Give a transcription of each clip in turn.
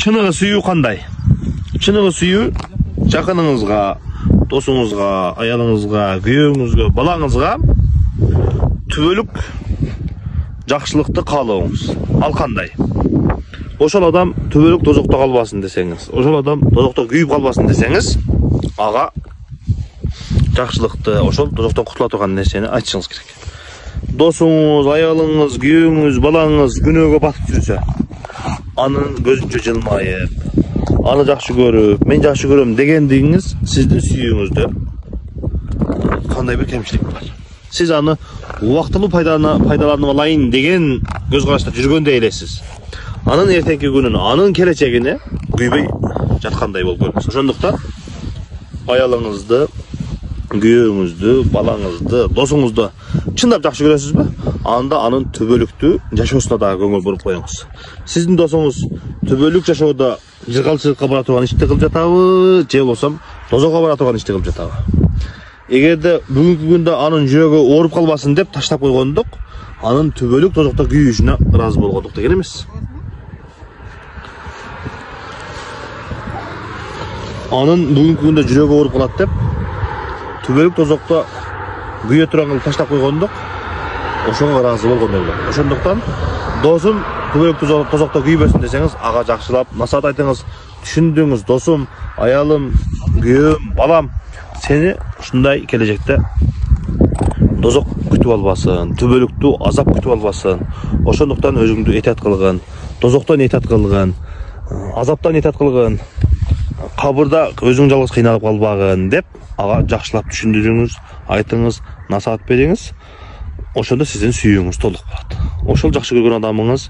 Чыныгы сүйүү кандай? Чыныгы сүйүү жакыныңызга, досуңузга, аялыңызга, күйөөңүзгө, балаңызга түбөлүк жакшылыкты каалооңуз. Ал кандай? Ошол адам түбөлүк тозокто калбасын десеңиз, ошол адам тозокто күйүп калбасын десеңиз, ага жакшылыкты, ошол тозоктон кутула турган нерсени айтышыңыз керек. Досуңуз, аялыңыз, күйөөңүз, балаңыз күнөөгө батып жүрсө, анын көзүнчө жылмайып, аны жакшы көрүп, мен жакшы көрөм дегендигиңиз сиздин сүйүүңүздө кандай бир кемчилик бар. Сиз аны убактылуу пайдаланып алайын деген көз карашта жүргөндөй элесиз. Анын эртеңки күнүн, анын келечегине күйбөй жаткандай болуп көрүнөсүз. Ошондуктан аялыңызды, күйөөңүздү, балаңызды, досуңузду чындап жакшы көрөсүзбү? Анда анын түбөлүктүү жашоосуна да көңүл буруп коюңуз. Сиздин досуңуз түбөлүк жашоодо жыргалчылыкка бара турган ишти кылып жатабы, же болбосо тозокко бара турган ишти кылып жатабы? Эгерде бүгүнкү күндө анын жүрөгү ооруп калбасын деп таштап койгондук, анын түбөлүк тозокто күйүүшүнө ыраазы болгондук деген эмес. Анын бүгүнкү күндө жүрөгү ооруп калат деп түбөлүк тозокто күйө турган кылып таштап койгондук, ошого ыраазы болгондой болот. Ошондуктан досум түбөлүк тозокто күйбөсүн десеңиз, ага жакшылап насаат айтыңыз. Түшүндүңүз, досум, аялым, күйөөм, балам, сени ушундай келечекте тозок күтүп албасын, түбөлүктүү азап күтүп албасын. Ошондуктан өзүңдү этият кылгын, тозоктон этият кылгын, азаптан этият кылгын, кабырда өзүң жалгыз кыйналып калбагын деп ага жакшылап түшүндүрүңүз, айтыңыз, насаат бериңиз. Ошондо сиздин сүйүүңүз толук болот. Ошол жакшы көргөн адамыңыз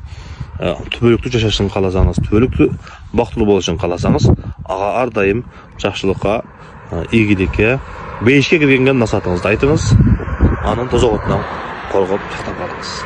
түбөлүктүү жашашын кааласаңыз, түбөлүктүү бактылуу болушун кааласаңыз, ага ар дайым жакшылыкка, ийгиликке, бейишке киргенген насаатыңызды айтыңыз, анын тозоготунан коргоп сактап калыңыз.